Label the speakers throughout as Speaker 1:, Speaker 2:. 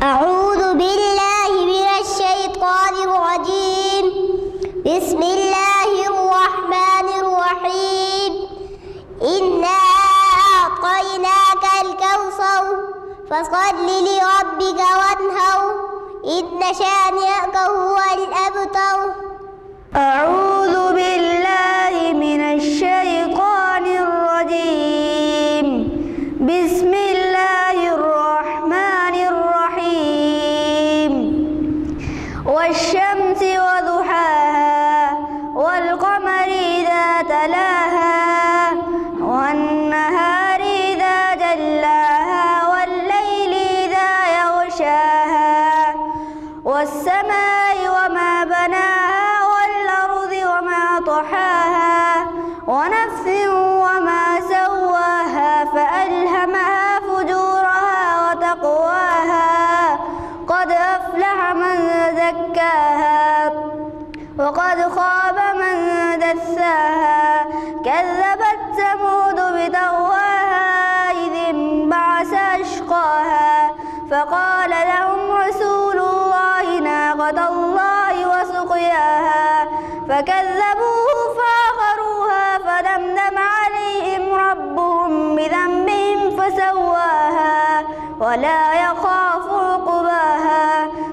Speaker 1: أعوذ بالله من الشيطان الرجيم. بسم الله الرحمن الرحيم. إنا أعطيناك الكوثر فصل لربك وانهر إن شانئك هو الأبتر.
Speaker 2: أعوذ بالله من الشيطان الرجيم. بسم الله الرحمن الرحيم. والشمس وضحاها والقمر إذا تلاها والنهار إذا جلاها والليل إذا يغشاها والسماء وما بناها والأرض وما طحاها ونفس وما سواها فألهمها فجورها وتقواها قد أفلح من زكاها وقد خاب من دساها كذبت ثمود بطغواها إذ انبعث أشقاها فقال لهم رسول الله ناقة الله وسقياها فكذبوه فعقروها فدمدم عليهم ربهم بذنبهم فسواها ولا يخاف عقباها.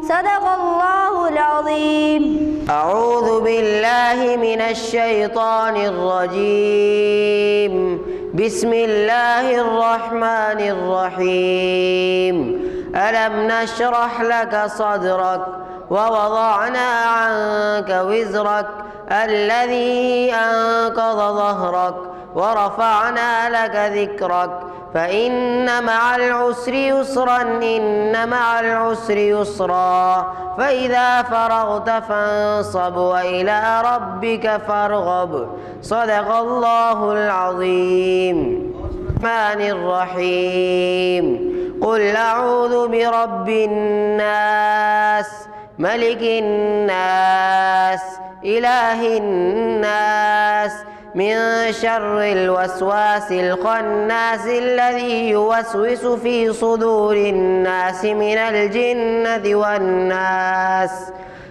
Speaker 2: صدق الله العظيم.
Speaker 3: أعوذ بالله من الشيطان الرجيم. بسم الله الرحمن الرحيم. ألم نشرح لك صدرك ووضعنا عنك وزرك الذي أنقض ظهرك ورفعنا لك ذكرك فإن مع العسر يسرا إن مع العسر يسرا فإذا فرغت فانصب وإلى ربك فارغب. صدق الله العظيم. الرحمن الرحيم. قل أعوذ برب الناس ملك الناس إله الناس من شر الوسواس الخناس الذي يوسوس في صدور الناس من الجنة والناس.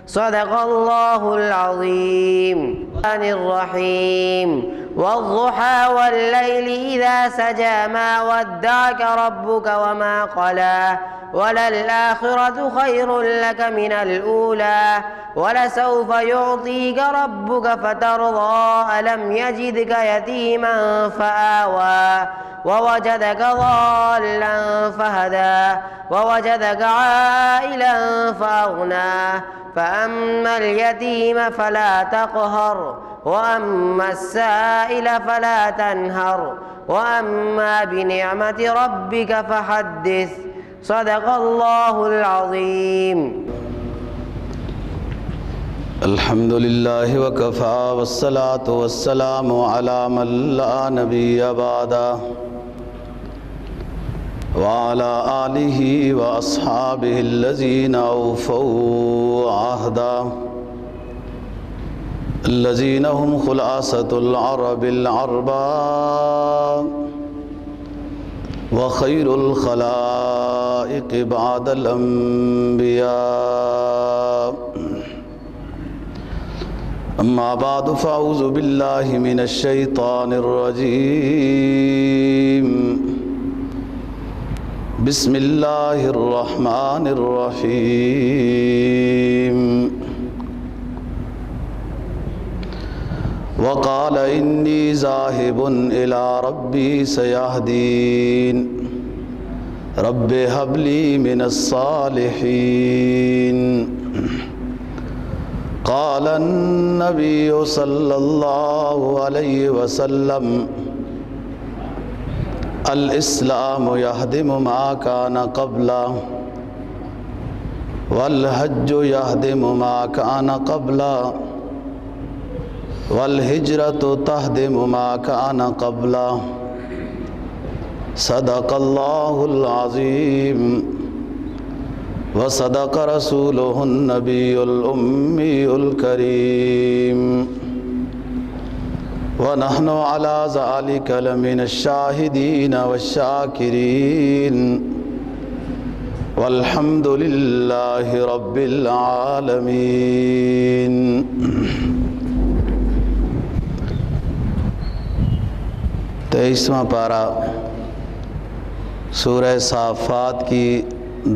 Speaker 3: صدق الله العظيم. الرحيم. والضحى والليل إذا سجى ما ودعك ربك وما قلى وللآخرة خير لك من الأولى ولسوف يعطيك ربك فترضى ألم يجدك يتيما فآوى ووجدك ضالا فهدى ووجدك عائلا فأغنى فأما اليتيم فلا تقهر وأما السائل فلا تنهر وأما بنعمة ربك فحدث. صدق الله العظيم.
Speaker 4: الحمد لله وكفى والصلاة والسلام على من لا نبي بعده وعلى آله وأصحابه الذين أوفوا عهدا الذين هم خلاصة العرب العرباء وخير الخلائق بعد الأنبياء. أما بعد فأعوذ بالله من الشيطان الرجيم. بسم الله الرحمن الرحيم. وقال إني ذاهب إلى ربي سيهدين رب هب لي من الصالحين. قال النبي صلى الله عليه وسلم الإسلام يهدم ما كان قبله والحج يهدم ما كان قبله والهجرة تهدم ما كان قبله. صدق الله العظيم وصدق رسوله النبي الأمي الكريم ونحن على ذلك لمن الشاهدين والشاكرين والحمد للہ رب العالمین۔ تیئیسواں پارہ سورہ صافات کی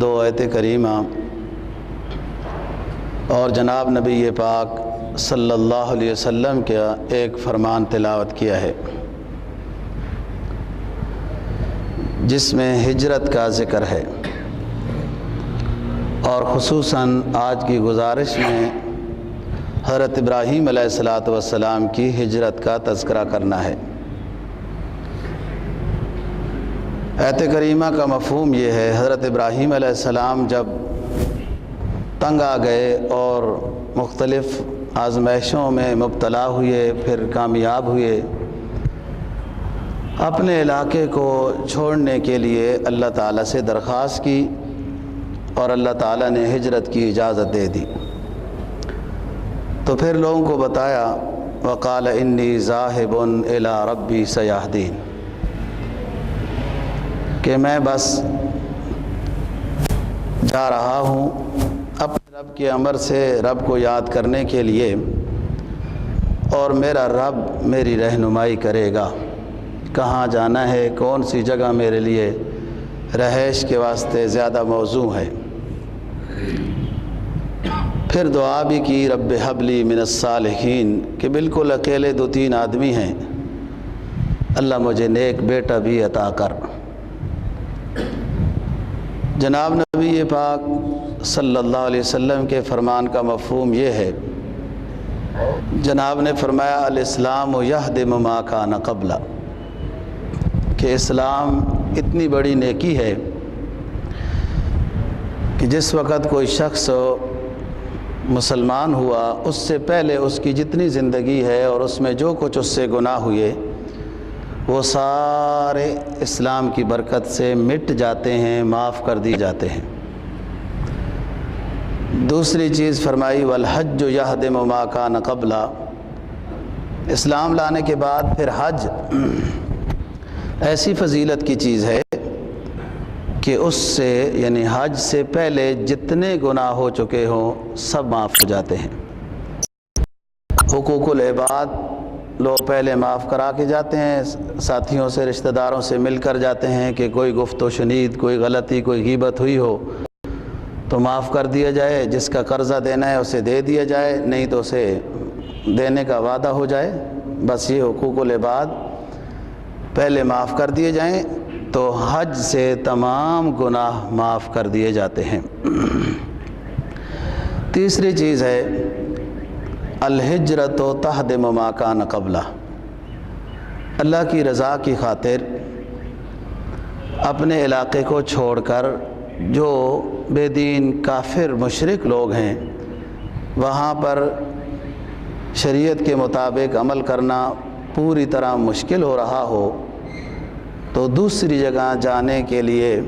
Speaker 4: 2 آیت کریمہ اور جناب نبی پاک صلی اللہ علیہ وسلم کا ایک فرمان تلاوت کیا ہے، جس میں ہجرت کا ذکر ہے، اور خصوصاً آج کی گزارش میں حضرت ابراہیم علیہ السلام کی ہجرت کا تذکرہ کرنا ہے۔ آیت کریمہ کا مفہوم یہ ہے، حضرت ابراہیم علیہ السلام جب تنگ آ گئے اور مختلف آزمائشوں میں مبتلا ہوئے، پھر کامیاب ہوئے، اپنے علاقے کو چھوڑنے کے لیے اللہ تعالیٰ سے درخواست کی اور اللہ تعالیٰ نے ہجرت کی اجازت دے دی۔ تو پھر لوگوں کو بتایا وقال انی ذاہب الی ربی سیہدین، کہ میں بس جا رہا ہوں اپنے رب کے امر سے رب کو یاد کرنے کے لیے، اور میرا رب میری رہنمائی کرے گا کہاں جانا ہے، کون سی جگہ میرے لیے رہائش کے واسطے زیادہ موزوں ہے۔ پھر دعا بھی کی رب حب لی من الصالحین، کہ بالکل اکیلے 2-3 آدمی ہیں، اللہ مجھے نیک بیٹا بھی عطا کر۔ جناب نبی پاک صلی اللہ علیہ وسلم کے فرمان کا مفہوم یہ ہے، جناب نے فرمایا الاسلام یہدم ما کان قبل، کہ اسلام اتنی بڑی نیکی ہے کہ جس وقت کوئی شخص مسلمان ہوا، اس سے پہلے اس کی جتنی زندگی ہے اور اس میں جو کچھ اس سے گناہ ہوئے، وہ سارے اسلام کی برکت سے مٹ جاتے ہیں، معاف کر دی جاتے ہیں۔ دوسری چیز فرمائی والحج یہدم ما کان قبل، اسلام لانے کے بعد پھر حج ایسی فضیلت کی چیز ہے کہ اس سے یعنی حج سے پہلے جتنے گناہ ہو چکے ہوں سب معاف ہو جاتے ہیں۔ حقوق العباد لوگ پہلے معاف کرا کے جاتے ہیں، ساتھیوں سے رشتہ داروں سے مل کر جاتے ہیں کہ کوئی گفت و شنید، کوئی غلطی، کوئی غیبت ہوئی ہو تو معاف کر دیا جائے، جس کا قرضہ دینا ہے اسے دے دیا جائے، نہیں تو اسے دینے کا وعدہ ہو جائے۔ بس یہ حقوق العباد پہلے معاف کر دیے جائیں تو حج سے تمام گناہ معاف کر دیے جاتے ہیں۔ تیسری چیز ہے الہجرت تہدم ما کان قبلہ، اللہ کی رضا کی خاطر اپنے علاقے کو چھوڑ کر جو بے دین کافر مشرک لوگ ہیں وہاں پر شریعت کے مطابق عمل کرنا پوری طرح مشکل ہو رہا ہو، تو دوسری جگہ جانے کے لیے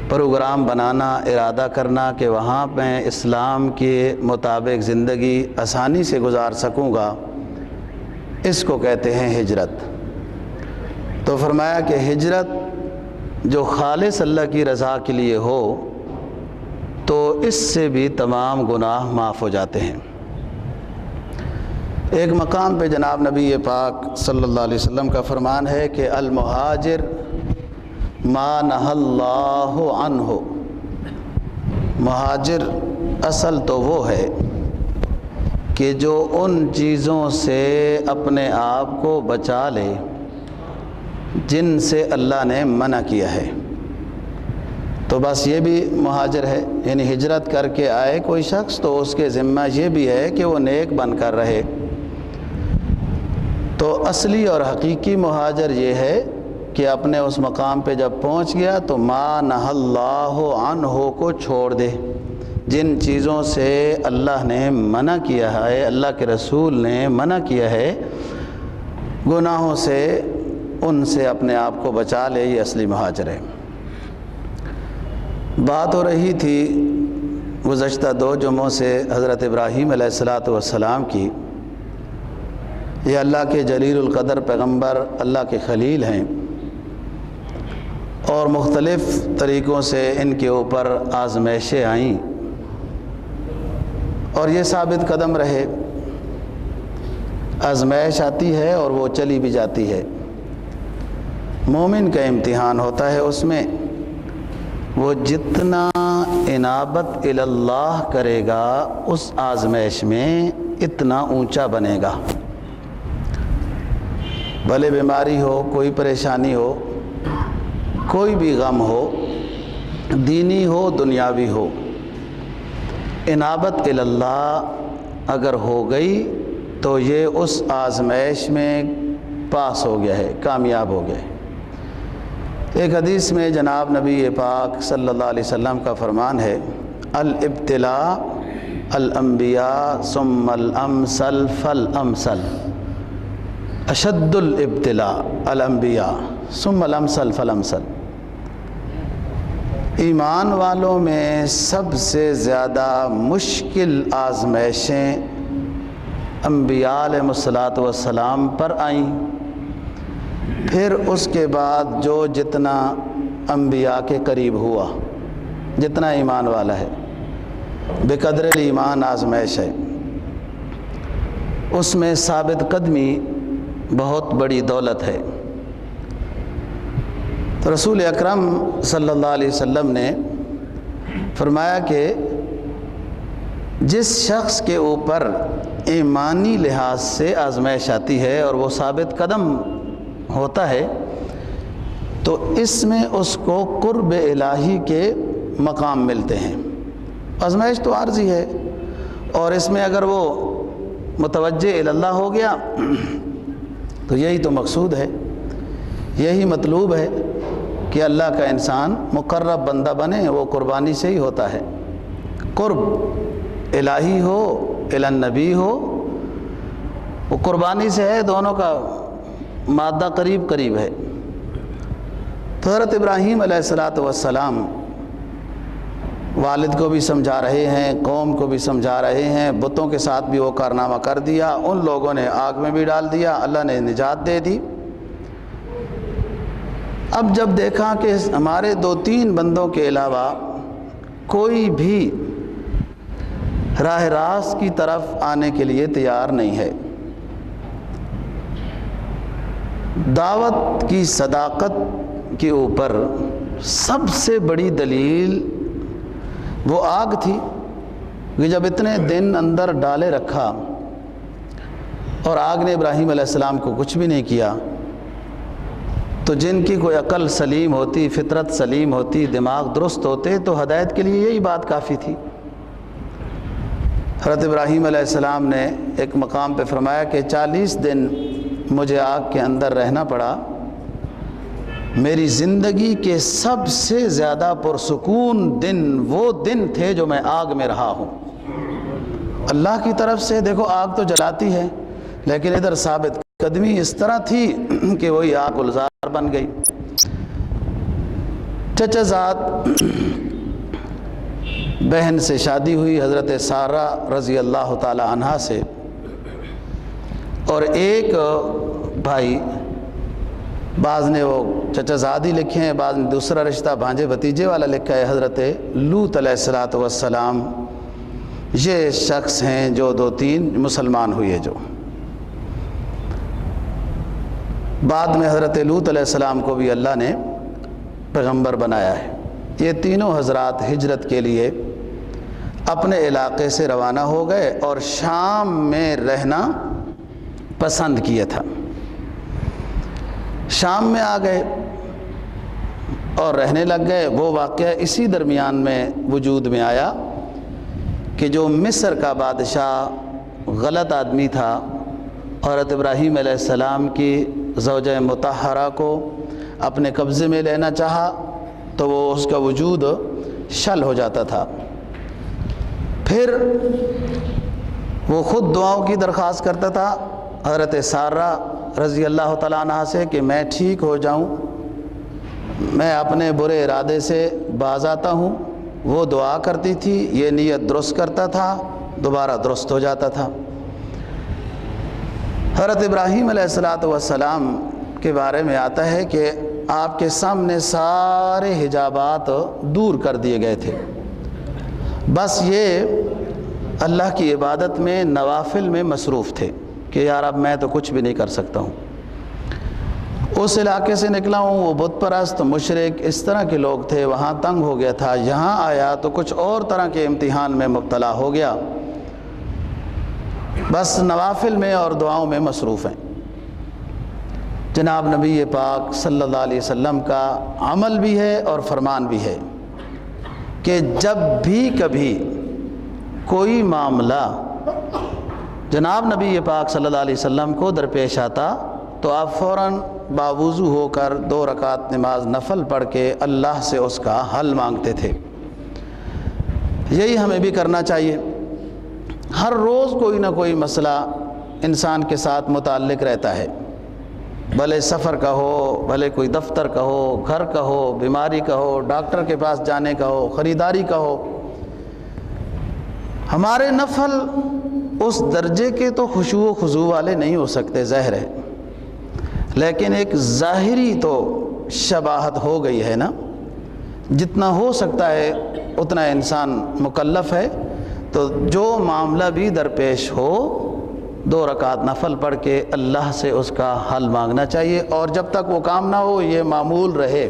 Speaker 4: پروگرام بنانا، ارادہ کرنا کہ وہاں میں اسلام کے مطابق زندگی آسانی سے گزار سکوں گا، اس کو کہتے ہیں ہجرت۔ تو فرمایا کہ ہجرت جو خالص اللہ کی رضا کے لیے ہو تو اس سے بھی تمام گناہ معاف ہو جاتے ہیں۔ ایک مقام پہ جناب نبی پاک صلی اللہ علیہ وسلم کا فرمان ہے کہ المہاجر ما نہى اللہ عنہ، مہاجر اصل تو وہ ہے کہ جو ان چیزوں سے اپنے آپ کو بچا لے جن سے اللہ نے منع کیا ہے، تو بس یہ بھی مہاجر ہے۔ یعنی ہجرت کر کے آئے کوئی شخص تو اس کے ذمہ یہ بھی ہے کہ وہ نیک بن کر رہے۔ تو اصلی اور حقیقی مہاجر یہ ہے کہ اپنے اس مقام پہ جب پہنچ گیا تو ما نہى اللہ عنہ کو چھوڑ دے، جن چیزوں سے اللہ نے منع کیا ہے، اللہ کے رسول نے منع کیا ہے، گناہوں سے ان سے اپنے آپ کو بچا لے، یہ اصلی مہاجر ہے۔ بات ہو رہی تھی گزشتہ 2 جمعوں سے حضرت ابراہیم علیہ السلام کی، یہ اللہ کے جلیل القدر پیغمبر، اللہ کے خلیل ہیں، اور مختلف طریقوں سے ان کے اوپر آزمائشیں آئیں اور یہ ثابت قدم رہے۔ آزمائش آتی ہے اور وہ چلی بھی جاتی ہے۔ مومن کا امتحان ہوتا ہے، اس میں وہ جتنا انابت اللہ کرے گا اس آزمائش میں اتنا اونچا بنے گا۔ بھلے بیماری ہو، کوئی پریشانی ہو، کوئی بھی غم ہو، دینی ہو دنیاوی ہو، انابت اللہ اگر ہو گئی تو یہ اس آزمائش میں پاس ہو گیا ہے، کامیاب ہو گیا ہے۔ ایک حدیث میں جناب نبی پاک صلی اللہ علیہ وسلم کا فرمان ہے، الابتلاء الانبیاء ثم الامثل فالامثل، اشد الابتلاء الانبیاء ثم الامثل فالامثل۔ ایمان والوں میں سب سے زیادہ مشکل آزمائشیں انبیاء علیہ الصلوۃ والسلام پر آئیں، پھر اس کے بعد جو جتنا انبیاء کے قریب ہوا، جتنا ایمان والا ہے، بقدر ایمان آزمائش ہے، اس میں ثابت قدمی بہت بڑی دولت ہے۔ تو رسول اکرم صلی اللہ علیہ وسلم نے فرمایا کہ جس شخص کے اوپر ایمانی لحاظ سے آزمائش آتی ہے اور وہ ثابت قدم ہوتا ہے تو اس میں اس کو قرب الہی کے مقام ملتے ہیں۔ آزمائش تو عارضی ہے اور اس میں اگر وہ متوجہ اللہ ہو گیا تو یہی تو مقصود ہے، یہی مطلوب ہے کہ اللہ کا انسان مقرب بندہ بنے، وہ قربانی سے ہی ہوتا ہے۔ قرب الہی ہو، النبی ہو، وہ قربانی سے ہے، دونوں کا مادہ قریب قریب ہے۔ تو حضرت ابراہیم علیہ السلام والد کو بھی سمجھا رہے ہیں، قوم کو بھی سمجھا رہے ہیں، بتوں کے ساتھ بھی وہ کارنامہ کر دیا، ان لوگوں نے آگ میں بھی ڈال دیا، اللہ نے نجات دے دی۔ اب جب دیکھا کہ ہمارے 2-3 بندوں کے علاوہ کوئی بھی راہ راست کی طرف آنے کے لیے تیار نہیں ہے، دعوت کی صداقت کے اوپر سب سے بڑی دلیل وہ آگ تھی کہ جب اتنے دن اندر ڈالے رکھا اور آگ نے ابراہیم علیہ السلام کو کچھ بھی نہیں کیا، تو جن کی کوئی عقل سلیم ہوتی، فطرت سلیم ہوتی، دماغ درست ہوتے تو ہدایت کے لیے یہی بات کافی تھی۔ حضرت ابراہیم علیہ السلام نے ایک مقام پہ فرمایا کہ 40 دن مجھے آگ کے اندر رہنا پڑا، میری زندگی کے سب سے زیادہ پرسکون دن وہ دن تھے جو میں آگ میں رہا ہوں۔ اللہ کی طرف سے دیکھو آگ تو جلاتی ہے، لیکن ادھر ثابت قدمی اس طرح تھی کہ وہی آگ گلزار بن گئی۔ چچا زاد بہن سے شادی ہوئی حضرت سارہ رضی اللہ تعالی عنہا سے، اور ایک بھائی، بعض نے وہ چچا زاد ہی لکھے ہیں، بعض نے دوسرا رشتہ بھانجے بھتیجے والا لکھا ہے، حضرت لوط علیہ السلام یہ شخص ہیں جو 2-3 مسلمان ہوئے، جو بعد میں حضرت لوط علیہ السلام کو بھی اللہ نے پیغمبر بنایا ہے۔ یہ تینوں حضرات ہجرت کے لیے اپنے علاقے سے روانہ ہو گئے اور شام میں رہنا پسند کیا تھا۔ شام میں آ گئے اور رہنے لگ گئے۔ وہ واقعہ اسی درمیان میں وجود میں آیا کہ جو مصر کا بادشاہ غلط آدمی تھا، حضرت ابراہیم علیہ السلام کی زوجہ مطہرہ کو اپنے قبضے میں لینا چاہا تو وہ اس کا وجود شل ہو جاتا تھا۔ پھر وہ خود دعاؤں کی درخواست کرتا تھا حضرت سارہ رضی اللہ تعالیٰ عنہ سے کہ میں ٹھیک ہو جاؤں، میں اپنے برے ارادے سے باز آتا ہوں۔ وہ دعا کرتی تھی، یہ نیت درست کرتا تھا، دوبارہ درست ہو جاتا تھا۔ حضرت ابراہیم علیہ السلام کے بارے میں آتا ہے کہ آپ کے سامنے سارے حجابات دور کر دیے گئے تھے، بس یہ اللہ کی عبادت میں نوافل میں مصروف تھے کہ یار اب میں تو کچھ بھی نہیں کر سکتا ہوں۔ اس علاقے سے نکلا ہوں، وہ بت پرست مشرک اس طرح کے لوگ تھے، وہاں تنگ ہو گیا تھا، یہاں آیا تو کچھ اور طرح کے امتحان میں مبتلا ہو گیا، بس نوافل میں اور دعاؤں میں مصروف ہیں۔ جناب نبی پاک صلی اللہ علیہ وسلم کا عمل بھی ہے اور فرمان بھی ہے کہ جب بھی کبھی کوئی معاملہ جناب نبی پاک صلی اللہ علیہ وسلم کو درپیش آتا تو آپ فوراً باوضو ہو کر 2 رکعت نماز نفل پڑھ کے اللہ سے اس کا حل مانگتے تھے۔ یہی ہمیں بھی کرنا چاہیے۔ ہر روز کوئی نہ کوئی مسئلہ انسان کے ساتھ متعلق رہتا ہے، بھلے سفر کا ہو، بھلے کوئی دفتر کا ہو، گھر کا ہو، بیماری کا ہو، ڈاکٹر کے پاس جانے کا ہو، خریداری کا ہو۔ ہمارے نفل اس درجے کے تو خشوع و خضوع والے نہیں ہو سکتے، ظاہر ہے، لیکن ایک ظاہری تو شباہت ہو گئی ہے نا، جتنا ہو سکتا ہے اتنا انسان مکلف ہے، تو جو معاملہ بھی درپیش ہو 2 رکعت نفل پڑھ کے اللہ سے اس کا حل مانگنا چاہیے، اور جب تک وہ کام نہ ہو یہ معمول رہے۔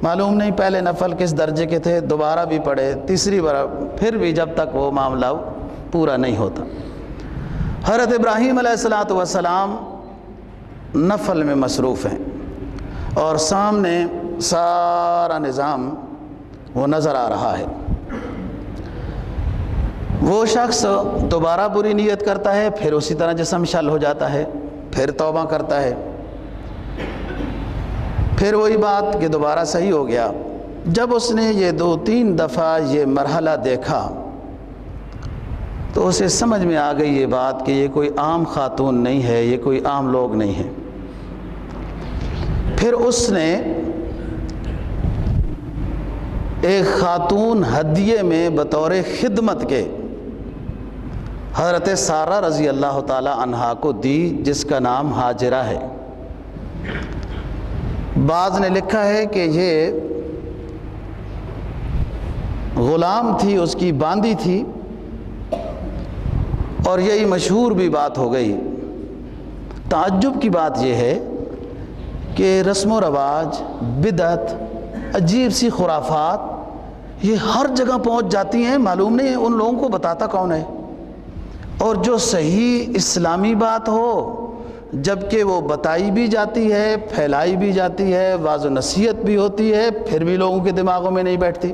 Speaker 4: معلوم نہیں پہلے نفل کس درجے کے تھے، دوبارہ بھی پڑھے، تیسری بار، پھر بھی جب تک وہ معاملہ پورا نہیں ہوتا۔ حضرت ابراہیم علیہ السلام نفل میں مصروف ہیں اور سامنے سارا نظام وہ نظر آ رہا ہے۔ وہ شخص دوبارہ بری نیت کرتا ہے، پھر اسی طرح جسم شل ہو جاتا ہے، پھر توبہ کرتا ہے، پھر وہی بات کہ دوبارہ صحیح ہو گیا۔ جب اس نے یہ 2-3 دفعہ یہ مرحلہ دیکھا تو اسے سمجھ میں آ گئی یہ بات کہ یہ کوئی عام خاتون نہیں ہے، یہ کوئی عام لوگ نہیں ہیں۔ پھر اس نے ایک خاتون ہدیے میں بطور خدمت کے حضرت سارہ رضی اللہ تعالی عنہا کو دی، جس کا نام ہاجرہ ہے۔ بعض نے لکھا ہے کہ یہ غلام تھی، اس کی باندی تھی، اور یہی مشہور بھی بات ہو گئی۔ تعجب کی بات یہ ہے کہ رسم و رواج، بدعت، عجیب سی خرافات یہ ہر جگہ پہنچ جاتی ہیں، معلوم نہیں ان لوگوں کو بتاتا کون ہے، اور جو صحیح اسلامی بات ہو جبکہ وہ بتائی بھی جاتی ہے، پھیلائی بھی جاتی ہے، واعظ و نصیحت بھی ہوتی ہے، پھر بھی لوگوں کے دماغوں میں نہیں بیٹھتی۔